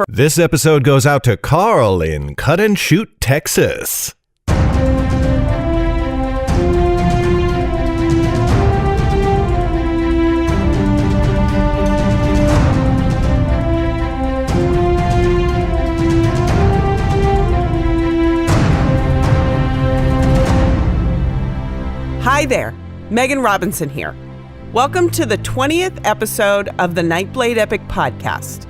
This episode goes out to Carl in Cut and Shoot, Texas. Hi there, Megan Robinson here. Welcome to the 20th episode of the Nightblade Epic Podcast.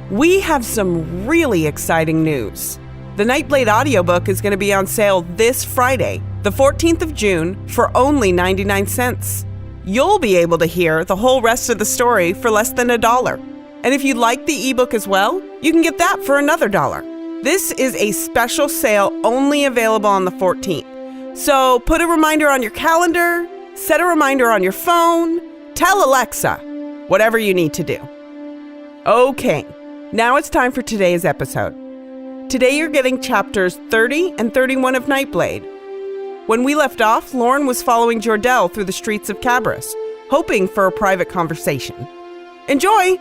We have some really exciting news. The Nightblade audiobook is going to be on sale this Friday, the 14th of June, for only 99 cents. You'll be able to hear the whole rest of the story for less than $1. And if you'd like the ebook as well, you can get that for another $1. This is a special sale only available on the 14th. So put a reminder on your calendar, set a reminder on your phone, tell Alexa, whatever you need to do. Okay. Now it's time for today's episode. Today you're getting chapters 30 and 31 of Nightblade. When we left off, Lauren was following Jordell through the streets of Cabris, hoping for a private conversation. Enjoy!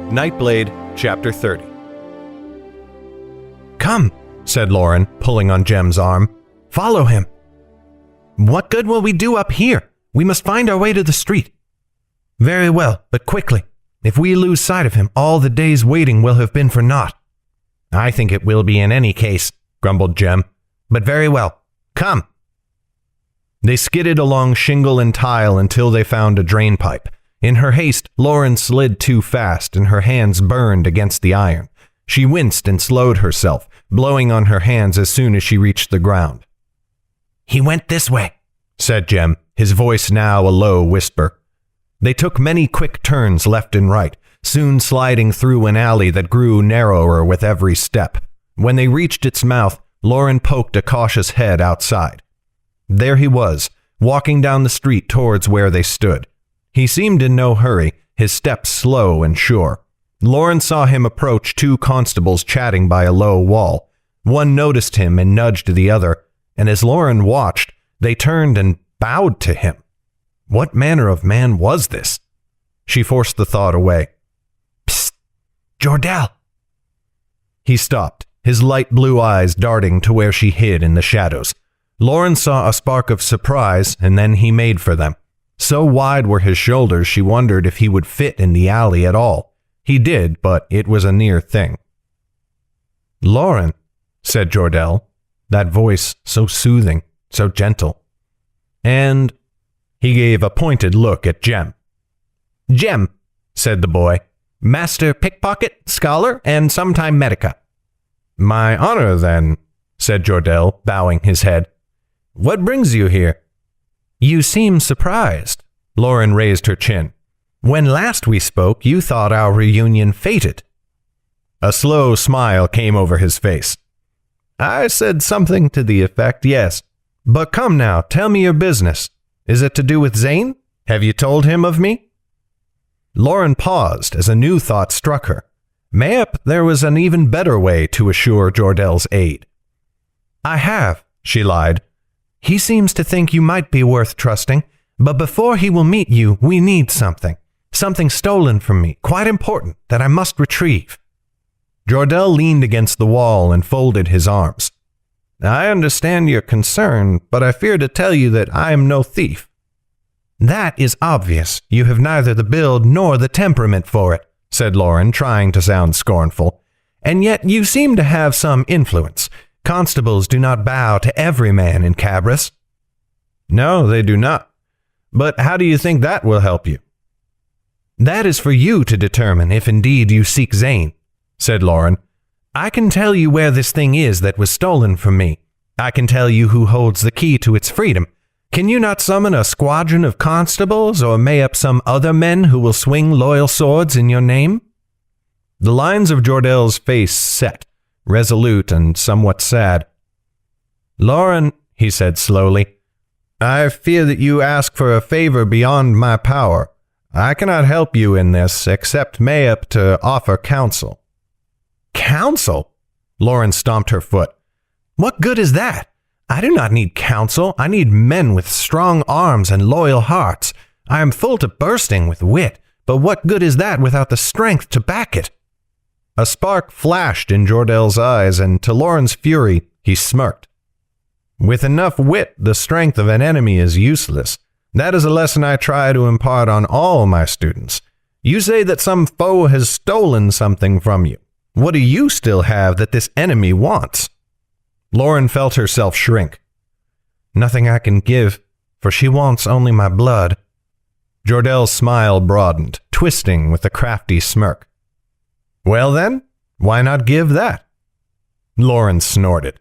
Nightblade, Chapter 30. "Come," said Lauren, pulling on Jem's arm. "Follow him." "What good will we do up here? We must find our way to the street." "Very well, but quickly. If we lose sight of him, all the day's waiting will have been for naught." "I think it will be in any case," grumbled Jem. "But very well. Come." They skidded along shingle and tile until they found a drain pipe. In her haste, Lauren slid too fast and her hands burned against the iron. She winced and slowed herself, blowing on her hands as soon as she reached the ground. "He went this way," said Jem, his voice now a low whisper. They took many quick turns left and right, soon sliding through an alley that grew narrower with every step. When they reached its mouth, Lauren poked a cautious head outside. There he was, walking down the street towards where they stood. He seemed in no hurry, his steps slow and sure. Lauren saw him approach two constables chatting by a low wall. One noticed him and nudged the other, and as Lauren watched, they turned and bowed to him. What manner of man was this? She forced the thought away. "Psst, Jordell." He stopped, his light blue eyes darting to where she hid in the shadows. Lauren saw a spark of surprise, and then he made for them. So wide were his shoulders she wondered if he would fit in the alley at all. He did, but it was a near thing. "Lauren," said Jordell, that voice so soothing, so gentle. "And," he gave a pointed look at Jem. "Jem," said the boy, "master pickpocket, scholar, and sometime medica." "My honor, then," said Jordell, bowing his head. "What brings you here?" "You seem surprised." Lauren raised her chin. "When last we spoke, you thought our reunion fated." A slow smile came over his face. "I said something to the effect, yes. But come now, tell me your business. Is it to do with Zane? Have you told him of me?" Lauren paused as a new thought struck her. Mayhap there was an even better way to assure Jordell's aid. "I have," she lied. "He seems to think you might be worth trusting, but before he will meet you, we need something. Something stolen from me, quite important, that I must retrieve." Jordell leaned against the wall and folded his arms. "I understand your concern, but I fear to tell you that I am no thief." "That is obvious. You have neither the build nor the temperament for it," said Lauren, trying to sound scornful. "And yet you seem to have some influence. Constables do not bow to every man in Cabris." "No, they do not. But how do you think that will help you?" "That is for you to determine if indeed you seek Zane," said Lauren. "I can tell you where this thing is that was stolen from me. I can tell you who holds the key to its freedom. Can you not summon a squadron of constables or mayhap some other men who will swing loyal swords in your name?" The lines of Jordell's face set, resolute and somewhat sad. "Lauren," he said slowly, "I fear that you ask for a favor beyond my power. I cannot help you in this, except mayhap to offer counsel." "Counsel?" Lauren stomped her foot. "What good is that? I do not need counsel. I need men with strong arms and loyal hearts. I am full to bursting with wit, but what good is that without the strength to back it? A spark flashed in Jordel's eyes, and to Lauren's fury, he smirked. With enough wit, the strength of an enemy is useless. That is a lesson I try to impart on all my students. You say that some foe has stolen something from you. What do you still have that this enemy wants? Lauren felt herself shrink. Nothing I can give, for she wants only my blood. Jordel's smile broadened, twisting with a crafty smirk. Well then, why not give that? Lauren snorted.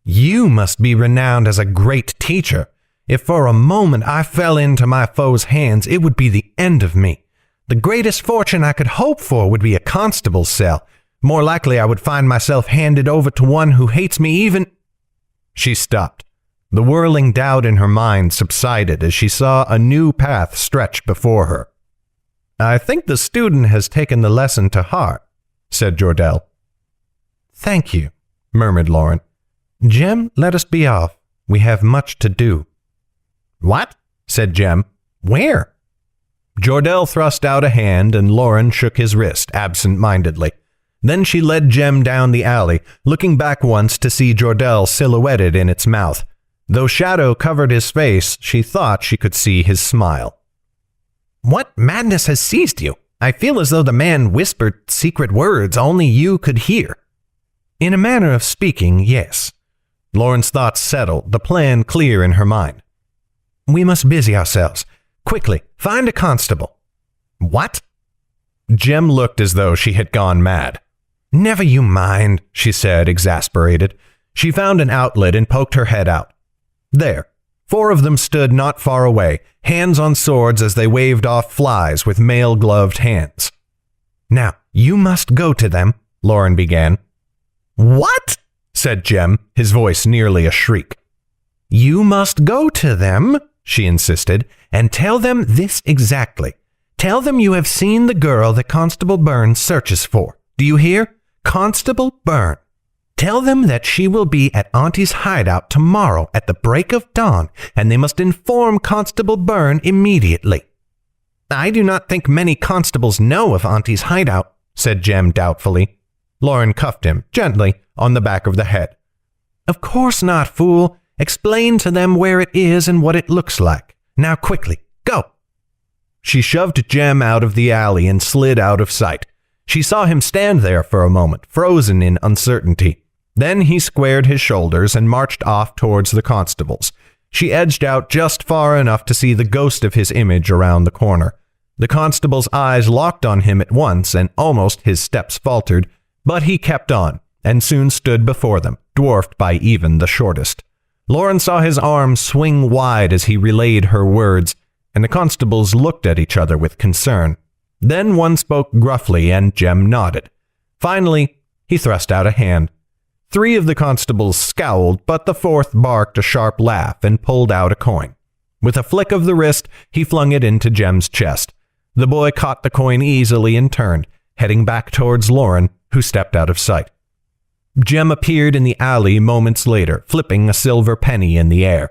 You must be renowned as a great teacher. If for a moment I fell into my foe's hands, it would be the end of me. The greatest fortune I could hope for would be a constable's cell. More likely I would find myself handed over to one who hates me even... She stopped. The whirling doubt in her mind subsided as she saw a new path stretch before her. I think the student has taken the lesson to heart, said Jordel. Thank you, murmured Lauren. Jem, let us be off. We have much to do. What? Said Jem. Where? Jordel thrust out a hand and Lauren shook his wrist absent-mindedly. Then she led Jem down the alley, looking back once to see Jordel silhouetted in its mouth. Though shadow covered his face, she thought she could see his smile. What madness has seized you? I feel as though the man whispered secret words only you could hear. In a manner of speaking, yes. Lauren's thoughts settled, the plan clear in her mind. We must busy ourselves. Quickly, find a constable. What? Jem looked as though she had gone mad. Never you mind, she said, exasperated. She found an outlet and poked her head out. There, 4 of them stood not far away, hands on swords as they waved off flies with mail-gloved hands. Now, you must go to them, Lauren began. What? Said Jem, his voice nearly a shriek. You must go to them, she insisted, and tell them this exactly. Tell them you have seen the girl that Constable Byrne searches for. Do you hear? Constable Byrne. Tell them that she will be at Auntie's hideout tomorrow at the break of dawn, and they must inform Constable Byrne immediately. I do not think many constables know of Auntie's hideout, said Jem doubtfully. Lauren cuffed him gently on the back of the head. Of course not, fool. Explain to them where it is and what it looks like. Now quickly, go. She shoved Jem out of the alley and slid out of sight. She saw him stand there for a moment, frozen in uncertainty. Then he squared his shoulders and marched off towards the constables. She edged out just far enough to see the ghost of his image around the corner. The constable's eyes locked on him at once, and almost his steps faltered, but he kept on, and soon stood before them, dwarfed by even the shortest. Lauren saw his arms swing wide as he relayed her words, and the constables looked at each other with concern. Then one spoke gruffly, and Jem nodded. Finally, he thrust out a hand. 3 of the constables scowled, but the 4th barked a sharp laugh and pulled out a coin. With a flick of the wrist, he flung it into Jem's chest. The boy caught the coin easily and turned, heading back towards Lauren, who stepped out of sight. Jem appeared in the alley moments later, flipping a silver penny in the air.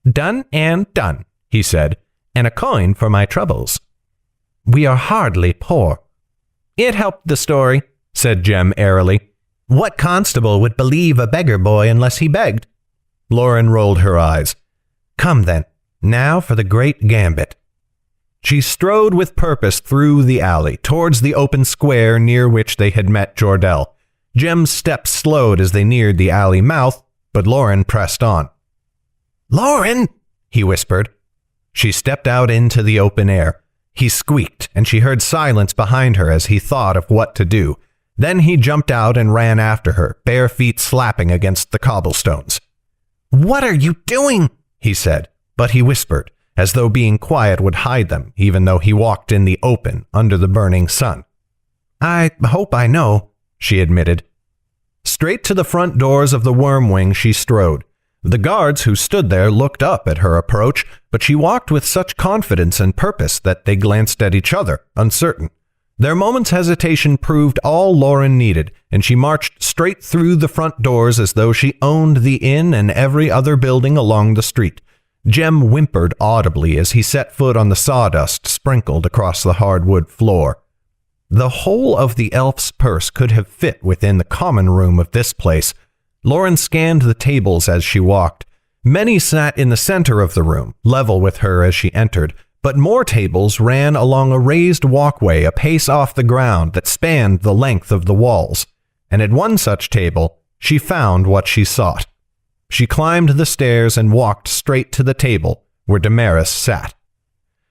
Done and done, he said, and a coin for my troubles. We are hardly poor. It helped the story, said Jem airily. What constable would believe a beggar boy unless he begged? Lauren rolled her eyes. Come then, now for the great gambit. She strode with purpose through the alley, towards the open square near which they had met Jordel. Jem's steps slowed as they neared the alley mouth, but Lauren pressed on. Lauren, he whispered. She stepped out into the open air. He squeaked, and she heard silence behind her as he thought of what to do. Then he jumped out and ran after her, bare feet slapping against the cobblestones. What are you doing? He said, but he whispered, as though being quiet would hide them, even though he walked in the open under the burning sun. I hope I know, she admitted. Straight to the front doors of the Wormwing she strode. The guards who stood there looked up at her approach, but she walked with such confidence and purpose that they glanced at each other, uncertain. Their moment's hesitation proved all Lauren needed, and she marched straight through the front doors as though she owned the inn and every other building along the street. Jem whimpered audibly as he set foot on the sawdust sprinkled across the hardwood floor. The whole of the elf's purse could have fit within the common room of this place. Lauren scanned the tables as she walked. Many sat in the center of the room, level with her as she entered, but more tables ran along a raised walkway a pace off the ground that spanned the length of the walls, and at one such table she found what she sought. She climbed the stairs and walked straight to the table where Damaris sat.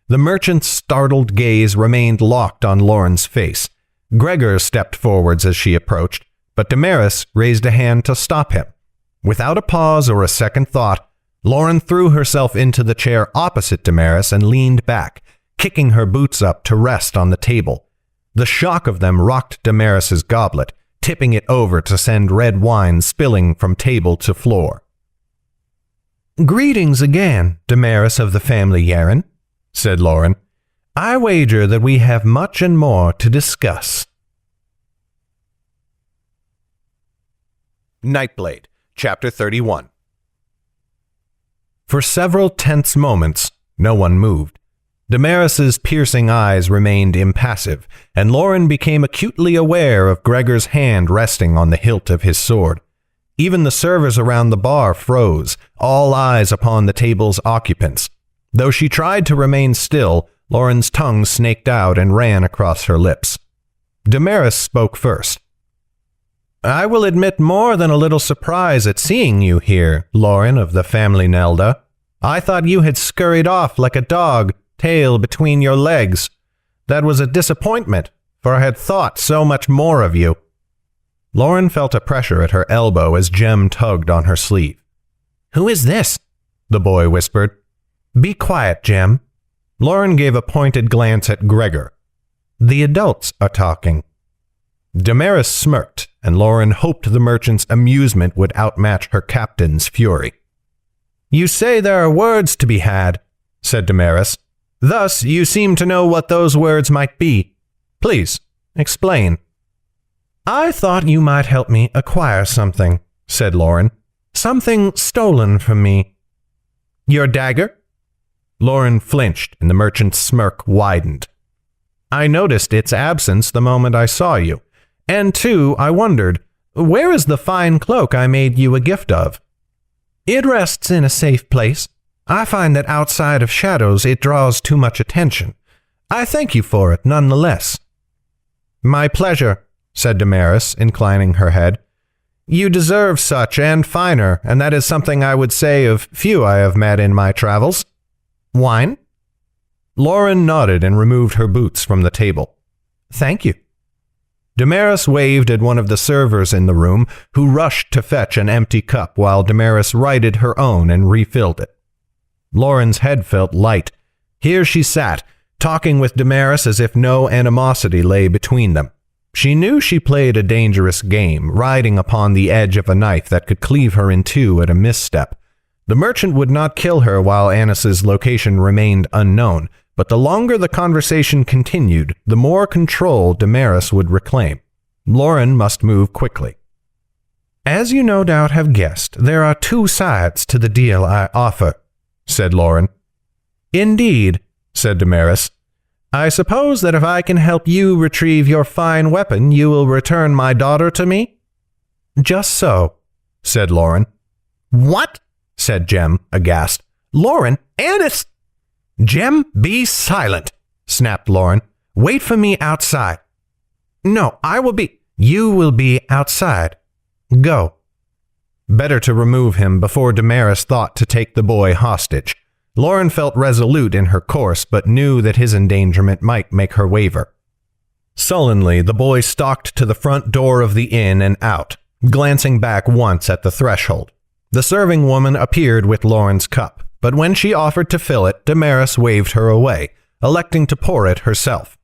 The merchant's startled gaze remained locked on Lauren's face. Gregor stepped forwards as she approached, but Damaris raised a hand to stop him. Without a pause or a second thought, Lauren threw herself into the chair opposite Damaris and leaned back, kicking her boots up to rest on the table. The shock of them rocked Damaris's goblet, tipping it over to send red wine spilling from table to floor. "Greetings again, Damaris of the family Yaren," said Lauren. "I wager that we have much and more to discuss." Nightblade, Chapter 31. For several tense moments, no one moved. Damaris's piercing eyes remained impassive, and Lauren became acutely aware of Gregor's hand resting on the hilt of his sword. Even the servers around the bar froze, all eyes upon the table's occupants. Though she tried to remain still, Lauren's tongue snaked out and ran across her lips. Damaris spoke first. "I will admit more than a little surprise at seeing you here, Lauren of the family Nelda. I thought you had scurried off like a dog, tail between your legs. That was a disappointment, for I had thought so much more of you." Lauren felt a pressure at her elbow as Jem tugged on her sleeve. "Who is this?" the boy whispered. "Be quiet, Jem." Lauren gave a pointed glance at Gregor. "The adults are talking." Damaris smirked, and Lauren hoped the merchant's amusement would outmatch her captain's fury. "You say there are words to be had," said Damaris. "Thus, you seem to know what those words might be. Please, explain." "I thought you might help me acquire something," said Lauren. "Something stolen from me." "Your dagger?" Lauren flinched, and the merchant's smirk widened. "I noticed its absence the moment I saw you. And too, I wondered, where is the fine cloak I made you a gift of?" "It rests in a safe place. I find that outside of shadows it draws too much attention. I thank you for it nonetheless." "My pleasure," said Damaris, inclining her head. "You deserve such and finer, and that is something I would say of few I have met in my travels. Wine?" Lauren nodded and removed her boots from the table. "Thank you." Damaris waved at one of the servers in the room, who rushed to fetch an empty cup while Damaris righted her own and refilled it. Lauren's head felt light. Here she sat, talking with Damaris as if no animosity lay between them. She knew she played a dangerous game, riding upon the edge of a knife that could cleave her in two at a misstep. The merchant would not kill her while Annis's location remained unknown, but the longer the conversation continued, the more control Damaris would reclaim. Lauren must move quickly. "As you no doubt have guessed, there are two sides to the deal I offer," said Lauren. "Indeed," said Damaris. "I suppose that if I can help you retrieve your fine weapon, you will return my daughter to me?" "Just so," said Lauren. "What?" said Jem, aghast. "Lauren, Annis!" "Jem, be silent," snapped Lauren. "Wait for me outside." "No, I will be—" "You will be outside. Go." Better to remove him before Damaris thought to take the boy hostage. Lauren felt resolute in her course, but knew that his endangerment might make her waver. Sullenly, the boy stalked to the front door of the inn and out, glancing back once at the threshold. The serving woman appeared with Lauren's cup, but when she offered to fill it, Damaris waved her away, electing to pour it herself.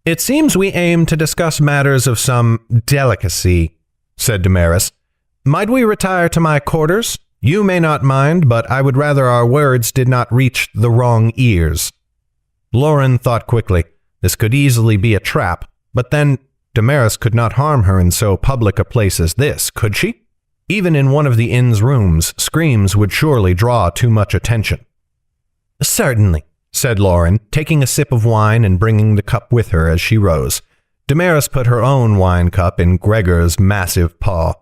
"It seems we aim to discuss matters of some delicacy," said Damaris. "Might we retire to my quarters? You may not mind, but I would rather our words did not reach the wrong ears." Lauren thought quickly. This could easily be a trap, but then Damaris could not harm her in so public a place as this, could she? Even in one of the inn's rooms, screams would surely draw too much attention. "Certainly," said Lauren, taking a sip of wine and bringing the cup with her as she rose. Damaris put her own wine cup in Gregor's massive paw.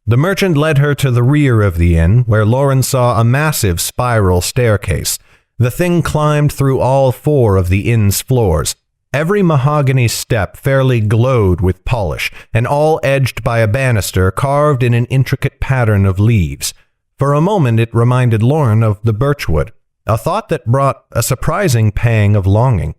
The merchant led her to the rear of the inn, where Lauren saw a massive spiral staircase. The thing climbed through all 4 of the inn's floors. Every mahogany step fairly glowed with polish, and all edged by a banister carved in an intricate pattern of leaves. For a moment it reminded Lauren of the birchwood, a thought that brought a surprising pang of longing.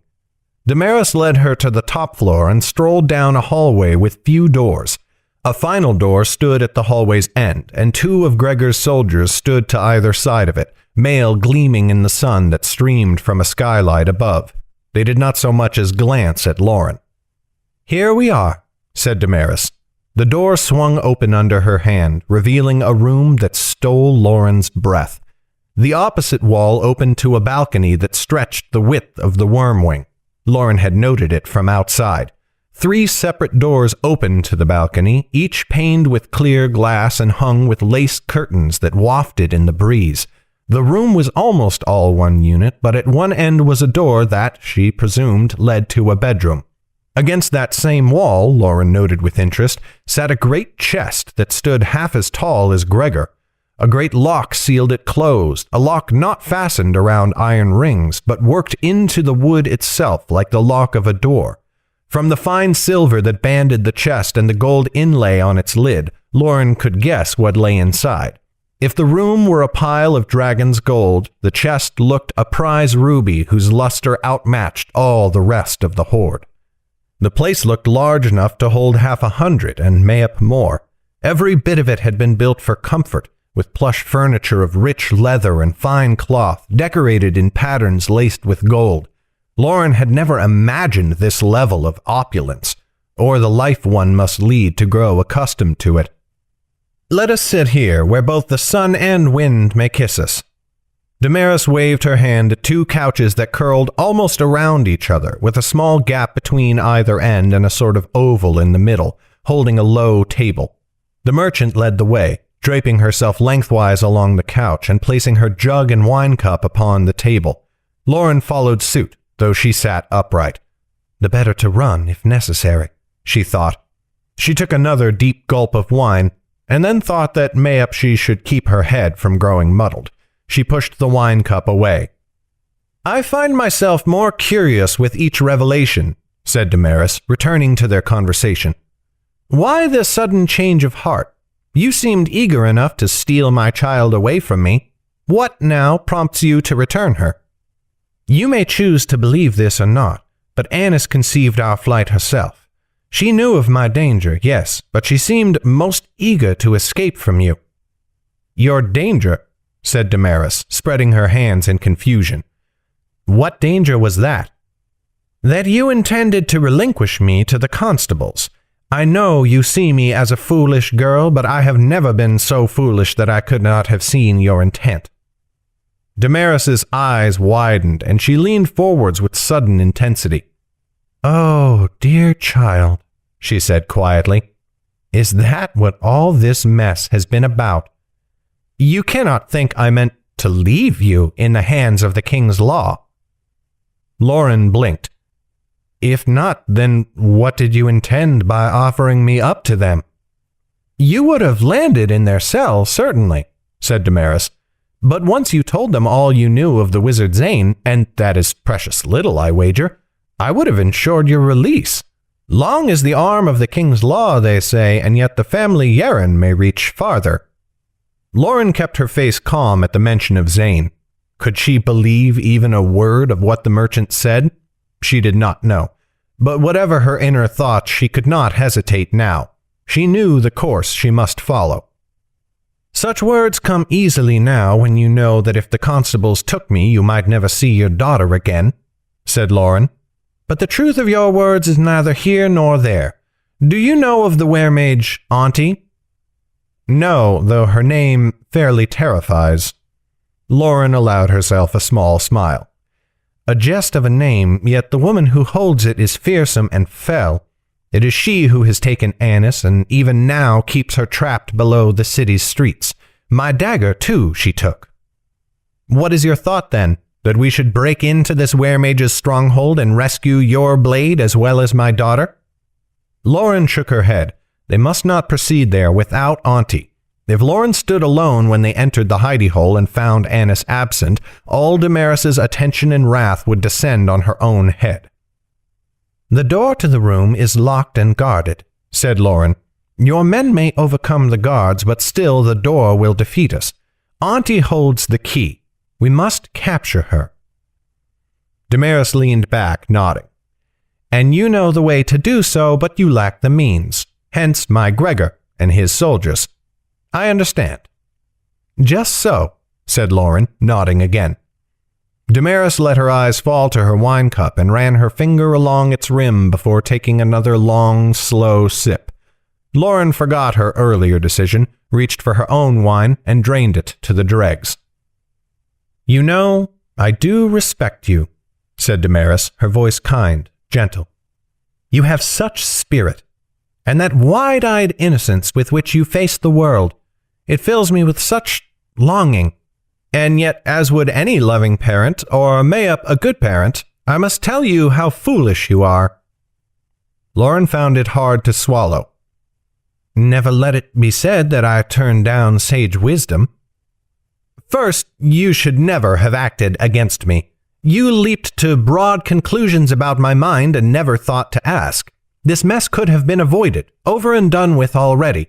Damaris led her to the top floor and strolled down a hallway with few doors. A final door stood at the hallway's end, and 2 of Gregor's soldiers stood to either side of it, mail gleaming in the sun that streamed from a skylight above. They did not so much as glance at Lauren. "Here we are," said Damaris. The door swung open under her hand, revealing a room that stole Lauren's breath. The opposite wall opened to a balcony that stretched the width of the Wormwing. Lauren had noted it from outside. 3 separate doors opened to the balcony, each paned with clear glass and hung with lace curtains that wafted in the breeze. The room was almost all one unit, but at one end was a door that, she presumed, led to a bedroom. Against that same wall, Lauren noted with interest, sat a great chest that stood half as tall as Gregor. A great lock sealed it closed, a lock not fastened around iron rings, but worked into the wood itself like the lock of a door. From the fine silver that banded the chest and the gold inlay on its lid, Lauren could guess what lay inside. If the room were a pile of dragon's gold, the chest looked a prize ruby whose luster outmatched all the rest of the hoard. The place looked large enough to hold 100 and mayhap more. Every bit of it had been built for comfort, with plush furniture of rich leather and fine cloth, decorated in patterns laced with gold. Lauren had never imagined this level of opulence, or the life one must lead to grow accustomed to it. "Let us sit here, where both the sun and wind may kiss us." Damaris waved her hand at 2 couches that curled almost around each other, with a small gap between either end and a sort of oval in the middle, holding a low table. The merchant led the way, draping herself lengthwise along the couch and placing her jug and wine cup upon the table. Lauren followed suit, though she sat upright. The better to run, if necessary, she thought. She took another deep gulp of wine, and then thought that mayhap she should keep her head from growing muddled. She pushed the wine cup away. "I find myself more curious with each revelation," said Damaris, returning to their conversation. "Why this sudden change of heart? You seemed eager enough to steal my child away from me. What, now, prompts you to return her? You may choose to believe this or not, but Annis conceived our flight herself. She knew of my danger, yes, but she seemed most eager to escape from you." "Your danger?" said Damaris, spreading her hands in confusion. "What danger was that?" "That you intended to relinquish me to the constables. I know you see me as a foolish girl, but I have never been so foolish that I could not have seen your intent." Damaris's eyes widened, and she leaned forwards with sudden intensity. "Oh, dear child," she said quietly. "Is that what all this mess has been about? You cannot think I meant to leave you in the hands of the king's law." Lauren blinked. "If not, then what did you intend by offering me up to them?" "You would have landed in their cell, certainly," said Damaris. "But once you told them all you knew of the wizard Zane, and that is precious little, I wager, I would have ensured your release. Long is the arm of the king's law, they say, and yet the family Yeren may reach farther." Lauren kept her face calm at the mention of Zane. Could she believe even a word of what the merchant said? She did not know. But whatever her inner thoughts, she could not hesitate now. She knew the course she must follow. "Such words come easily now when you know that if the constables took me, you might never see your daughter again," said Lauren. "But the truth of your words is neither here nor there. Do you know of the weremage Auntie?" "No, though her name fairly terrifies." Lauren allowed herself a small smile. "A jest of a name, yet the woman who holds it is fearsome and fell. It is she who has taken Annis and even now keeps her trapped below the city's streets. My dagger, too, she took. What is your thought, then? That we should break into this weremage's stronghold and rescue your blade as well as my daughter? Lauren shook her head. They must not proceed there without Auntie. If Lauren stood alone when they entered the hidey hole and found Annis absent, all Damaris's attention and wrath would descend on her own head. The door to the room is locked and guarded, said Lauren. Your men may overcome the guards, but still the door will defeat us. Auntie holds the key. We must capture her. Damaris leaned back, nodding. And you know the way to do so, but you lack the means. Hence my Gregor and his soldiers. I understand. Just so, said Lauren, nodding again. Damaris let her eyes fall to her wine cup and ran her finger along its rim before taking another long, slow sip. Lauren forgot her earlier decision, reached for her own wine, and drained it to the dregs. You know, I do respect you, said Damaris, her voice kind, gentle. You have such spirit, and that wide-eyed innocence with which you face the world. It fills me with such longing. And yet, as would any loving parent, or mayhap a good parent, I must tell you how foolish you are. Lauren found it hard to swallow. Never let it be said that I turned down sage wisdom. First, you should never have acted against me. You leaped to broad conclusions about my mind and never thought to ask. This mess could have been avoided, over and done with already.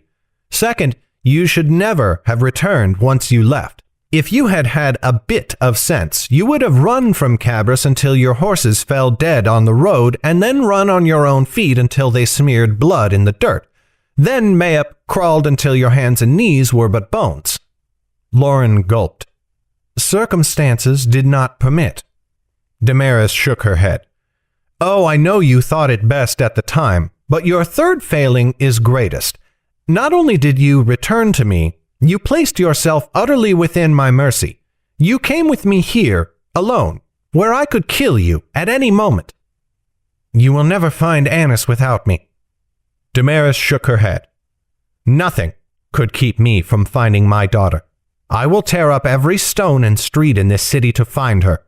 Second, you should never have returned once you left. If you had had a bit of sense, you would have run from Cabras until your horses fell dead on the road, and then run on your own feet until they smeared blood in the dirt. Then mayhap crawled until your hands and knees were but bones. Lauren gulped. Circumstances did not permit. Damaris shook her head. Oh, I know you thought it best at the time, but your third failing is greatest. Not only did you return to me, you placed yourself utterly within my mercy. You came with me here, alone, where I could kill you at any moment. You will never find Annis without me. Damaris shook her head. Nothing could keep me from finding my daughter. I will tear up every stone and street in this city to find her,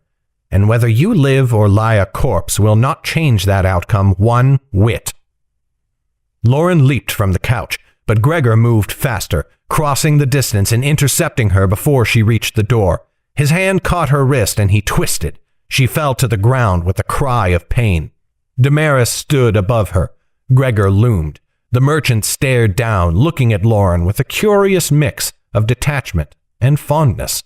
and whether you live or lie a corpse will not change that outcome one whit. Lauren leaped from the couch, but Gregor moved faster, crossing the distance and intercepting her before she reached the door. His hand caught her wrist and he twisted. She fell to the ground with a cry of pain. Damaris stood above her. Gregor loomed. The merchant stared down, looking at Lauren with a curious mix of detachment and fondness.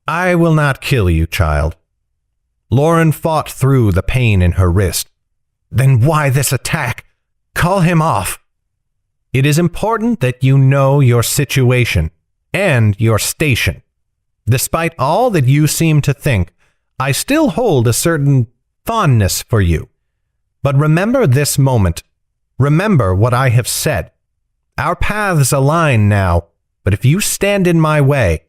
I will not kill you, child. Lauren fought through the pain in her wrist. Then why this attack? Call him off. It is important that you know your situation and your station. Despite all that you seem to think, I still hold a certain fondness for you. But remember this moment. Remember what I have said. Our paths align now, but if you stand in my way,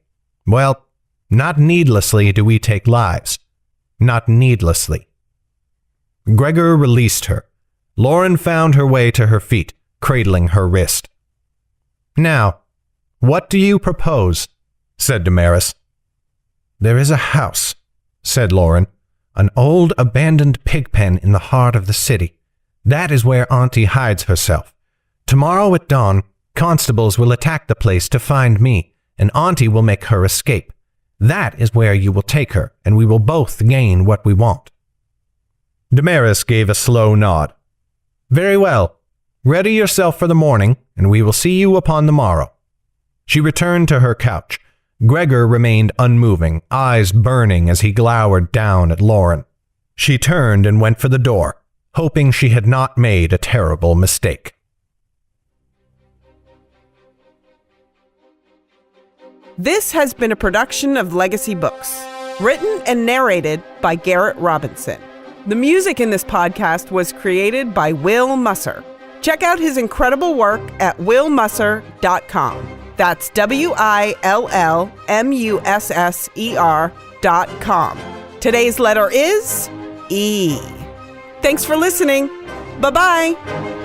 well, not needlessly do we take lives. Not needlessly. Gregor released her. Lauren found her way to her feet, cradling her wrist. Now, what do you propose? Said Damaris. There is a house, said Lauren, an old abandoned pig pen in the heart of the city. That is where Auntie hides herself. Tomorrow at dawn, constables will attack the place to find me, and Auntie will make her escape. That is where you will take her, and we will both gain what we want. Damaris gave a slow nod. Very well. Ready yourself for the morning, and we will see you upon the morrow. She returned to her couch. Gregor remained unmoving, eyes burning as he glowered down at Lauren. She turned and went for the door, hoping she had not made a terrible mistake. This has been a production of Legacy Books, written and narrated by Garrett Robinson. The music in this podcast was created by Will Musser. Check out his incredible work at willmusser.com. That's WILLMUSSER.com. Today's letter is E. Thanks for listening. Bye-bye.